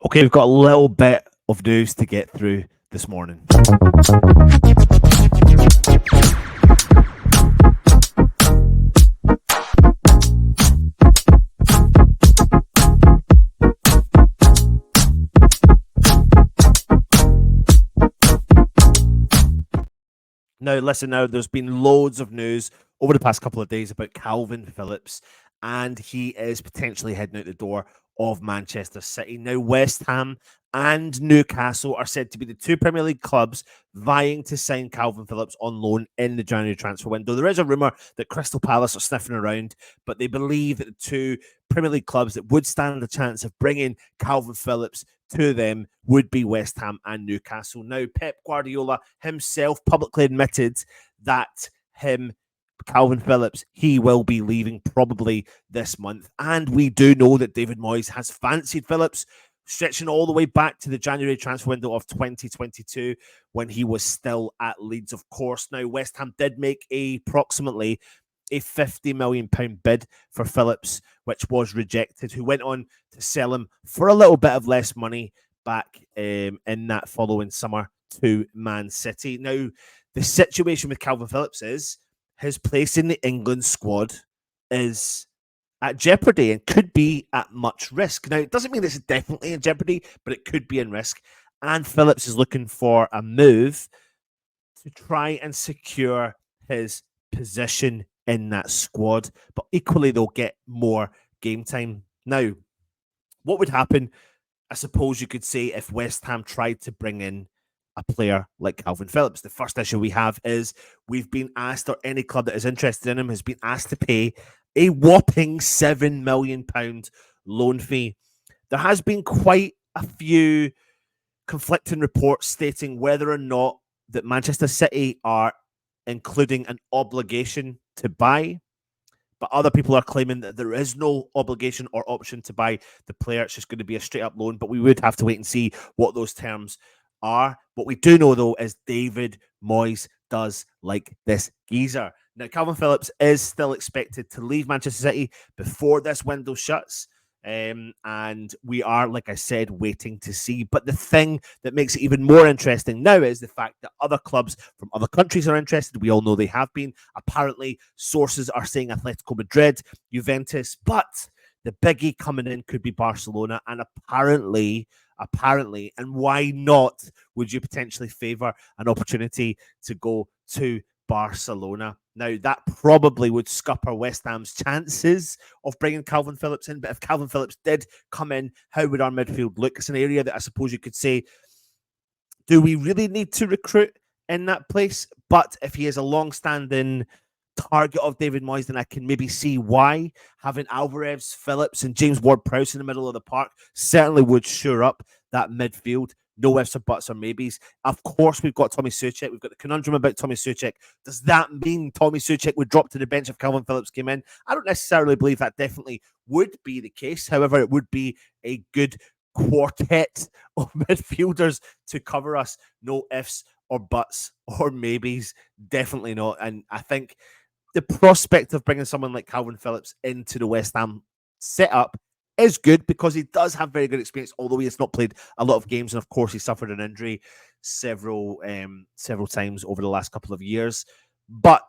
Okay, we've got a little bit of news to get through this morning. Now, listen, there's been loads of news over the past couple of days about Calvin Phillips, and he is potentially heading out the door of Manchester City. Now, West Ham and Newcastle are said to be the two Premier League clubs vying to sign Calvin Phillips on loan in the January transfer window. There is a rumour that Crystal Palace are sniffing around, but they believe that the two Premier League clubs that would stand a chance of bringing Calvin Phillips to them would be West Ham and Newcastle. Now, Pep Guardiola himself publicly admitted that Calvin Phillips, he will be leaving probably this month. And we do know that David Moyes has fancied Phillips, stretching all the way back to the January transfer window of 2022 when he was still at Leeds, of course. Now, West Ham did make approximately a £50 million bid for Phillips, which was rejected, who went on to sell him for a little bit of less money back in that following summer to Man City. Now, the situation with Calvin Phillips is his place in the England squad is at jeopardy and could be at much risk. Now, it doesn't mean it's definitely in jeopardy, but it could be in risk. And Phillips is looking for a move to try and secure his position in that squad, but equally they'll get more game time. Now, what would happen, I suppose you could say, if West Ham tried to bring in a player like Calvin Phillips? The first issue we have is we've been asked, or any club that is interested in him has been asked to pay a whopping £7 million loan fee. There has been quite a few conflicting reports stating whether or not that Manchester City are including an obligation to buy, but other people are claiming that there is no obligation or option to buy the player. It's just going to be a straight up loan, but we would have to wait and see what those terms are. What we do know, though, is David Moyes does like this geezer. Now, Calvin Phillips is still expected to leave Manchester City before this window shuts. And we are, like I said, waiting to see. But the thing that makes it even more interesting now is the fact that other clubs from other countries are interested. We all know they have been. Apparently, sources are saying Atletico Madrid, Juventus, but the biggie coming in could be Barcelona. And apparently, and why not, would you potentially favour an opportunity to go to Barcelona? Now, that probably would scupper West Ham's chances of bringing Calvin Phillips in. But if Calvin Phillips did come in, how would our midfield look? It's an area that I suppose you could say, do we really need to recruit in that place? But if he is a long-standing target of David Moyes, then I can maybe see why having Alvarez, Phillips, and James Ward-Prowse in the middle of the park certainly would shore up that midfield. No ifs or buts or maybes. Of course, we've got Tommy Souček. We've got the conundrum about Tommy Souček. Does that mean Tommy Souček would drop to the bench if Calvin Phillips came in? I don't necessarily believe that definitely would be the case. However, it would be a good quartet of midfielders to cover us. No ifs or buts or maybes. Definitely not. And I think the prospect of bringing someone like Calvin Phillips into the West Ham setup is good because he does have very good experience, although he has not played a lot of games. And of course, he suffered an injury several times over the last couple of years. But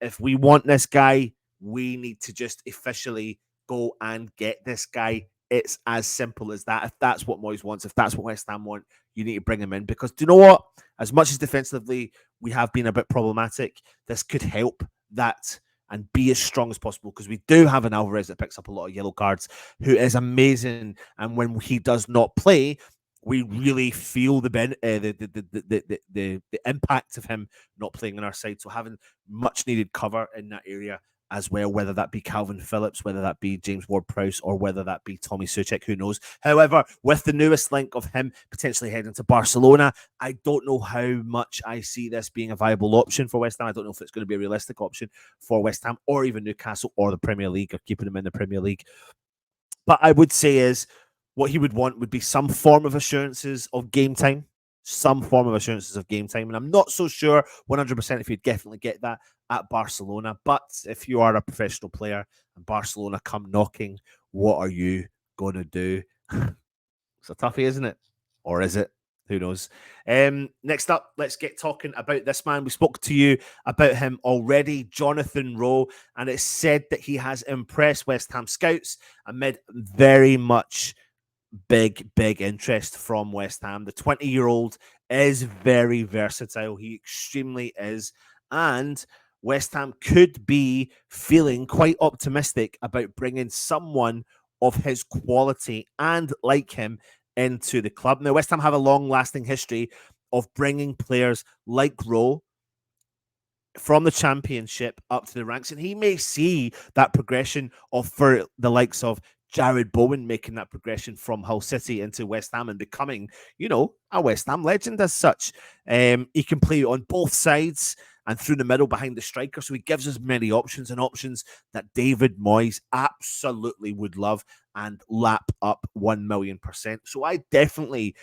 if we want this guy, we need to just officially go and get this guy. It's as simple as that. If that's what Moyes wants, if that's what West Ham want, you need to bring him in. Because do you know what? As much as defensively we have been a bit problematic, this could help that and be as strong as possible, because we do have an Alvarez that picks up a lot of yellow cards, who is amazing. And when he does not play, we really feel the impact of him not playing on our side. So having much needed cover in that area as well, whether that be Calvin Phillips, whether that be James Ward-Prowse, or whether that be Tommy Souček, who knows. However, with the newest link of him potentially heading to Barcelona, I don't know how much I see this being a viable option for West Ham. I don't know if it's going to be a realistic option for West Ham or even Newcastle or the Premier League, or keeping him in the Premier League. But I would say is what he would want would be some form of assurances of game time. And I'm not so sure 100% if you'd definitely get that at Barcelona. But if you are a professional player and Barcelona come knocking, what are you going to do? It's a toughie, isn't it? Or is it? Who knows? Next up, let's get talking about this man. We spoke to you about him already, Jonathan Rowe, and it's said that he has impressed West Ham scouts amid very much big interest from West Ham. The 20-year-old is very versatile. He extremely is. And West Ham could be feeling quite optimistic about bringing someone of his quality and like him into the club. Now, West Ham have a long-lasting history of bringing players like Rowe from the Championship up to the ranks, and he may see that progression of for the likes of Jared Bowen making that progression from Hull City into West Ham and becoming, a West Ham legend as such. He can play on both sides and through the middle behind the striker, so he gives us many options and options that David Moyes absolutely would love and lap up 1,000,000%. So I definitely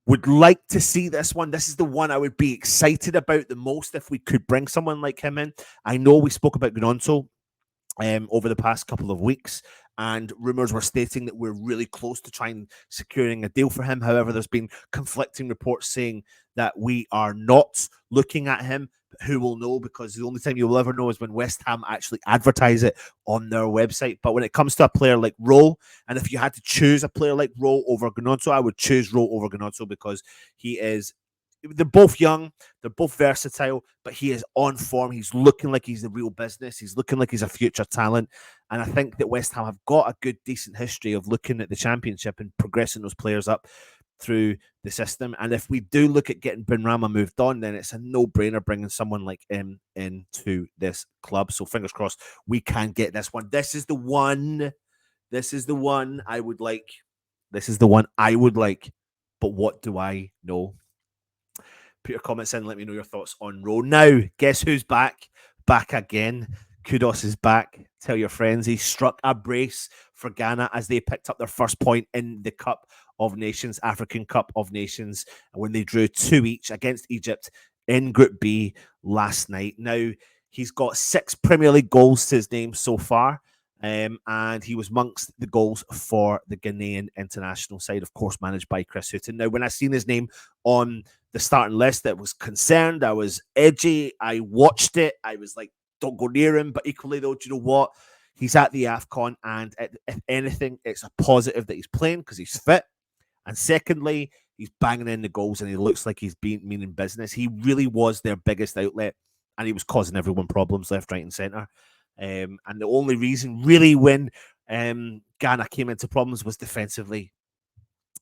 would like to see this one. This is the one I would be excited about the most if we could bring someone like him in. I know we spoke about Gnonto over the past couple of weeks, and rumors were stating that we're really close to trying securing a deal for him. However, there's been conflicting reports saying that we are not looking at him. Who will know? Because the only time you will ever know is when West Ham actually advertise it on their website. But when it comes to a player like Rowe, and if you had to choose a player like Rowe over Gnonto, I would choose Rowe over Gnonto because he is. They're both young, they're both versatile, but he is on form. He's looking like he's the real business. He's looking like he's a future talent. And I think that West Ham have got a good, decent history of looking at the Championship and progressing those players up through the system. And if we do look at getting Benrahma moved on, then it's a no-brainer bringing someone like him into this club. So fingers crossed we can get this one. This is the one. This is the one I would like. This is the one I would like. But what do I know? Put your comments in. Let me know your thoughts on Rowe. Now, guess who's back? Back again. Kudus is back. Tell your friends he struck a brace for Ghana as they picked up their first point in the Cup of Nations, African Cup of Nations, when they drew 2 each against Egypt in Group B last night. Now, he's got 6 Premier League goals to his name so far. And he was amongst the goals for the Ghanaian international side, of course, managed by Chris Hughton. Now, when I seen his name on the starting list, I was concerned. I was edgy. I watched it. I was like, don't go near him. But equally, though, do you know what? He's at the AFCON, and if anything, it's a positive that he's playing because he's fit. And secondly, he's banging in the goals, and he looks like he's meaning business. He really was their biggest outlet, and he was causing everyone problems left, right, and centre. And the only reason really when Ghana came into problems was defensively,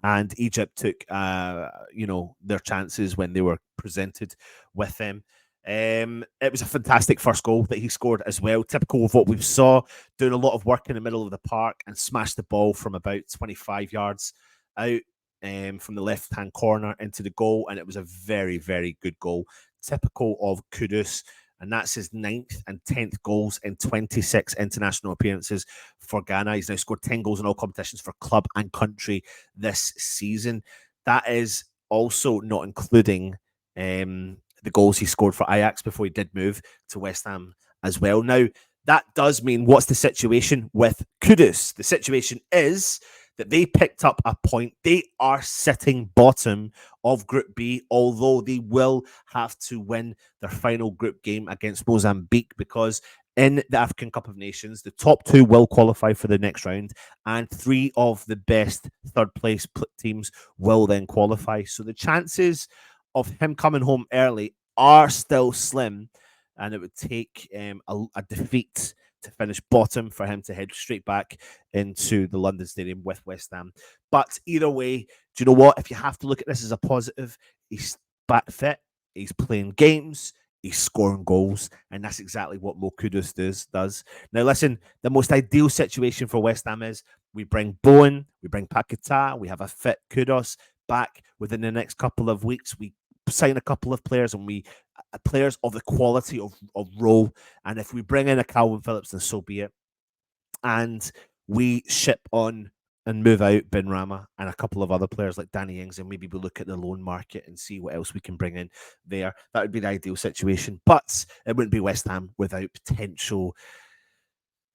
and Egypt took their chances when they were presented with them. It was a fantastic first goal that he scored as well, typical of what we saw, doing a lot of work in the middle of the park and smashed the ball from about 25 yards out from the left-hand corner into the goal, and it was a very, very good goal, typical of Kudus. And that's his 9th and 10th goals in 26 international appearances for Ghana. He's now scored 10 goals in all competitions for club and country this season. That is also not including the goals he scored for Ajax before he did move to West Ham as well. Now, that does mean, what's the situation with Kudus? The situation is that they picked up a point. They are sitting bottom of Group B, although they will have to win their final group game against Mozambique, because in the African Cup of Nations, the top 2 will qualify for the next round, and 3 of the best third place teams will then qualify. So the chances of him coming home early are still slim, and it would take a defeat to finish bottom for him to head straight back into the London Stadium with West Ham. But either way, do you know what? If you have to look at this as a positive, he's back fit, he's playing games, he's scoring goals, and that's exactly what Mo Kudus does. Now, listen, the most ideal situation for West Ham is we bring Bowen, we bring Paquetá, we have a fit Kudus back within the next couple of weeks. We sign a couple of players, and we players of the quality of Rowe, and if we bring in a Calvin Phillips, then so be it. And we ship on and move out Benrahma and a couple of other players like Danny Ings, and maybe we look at the loan market and see what else we can bring in there. That would be the ideal situation, but it wouldn't be West Ham without potential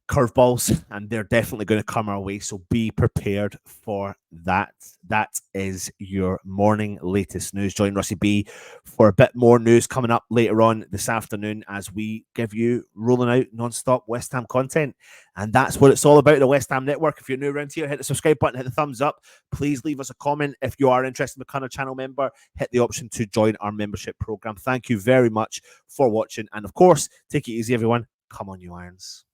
curveballs, and they're definitely going to come our way. So be prepared for that. That is your morning latest news. Join Russie B for a bit more news coming up later on this afternoon as we give you rolling out non-stop West Ham content. And that's what it's all about, the West Ham Network. If you're new around here, hit the subscribe button, hit the thumbs up. Please leave us a comment. If you are interested in becoming a channel member, hit the option to join our membership program. Thank you very much for watching. And of course, take it easy, everyone. Come on, you Irons.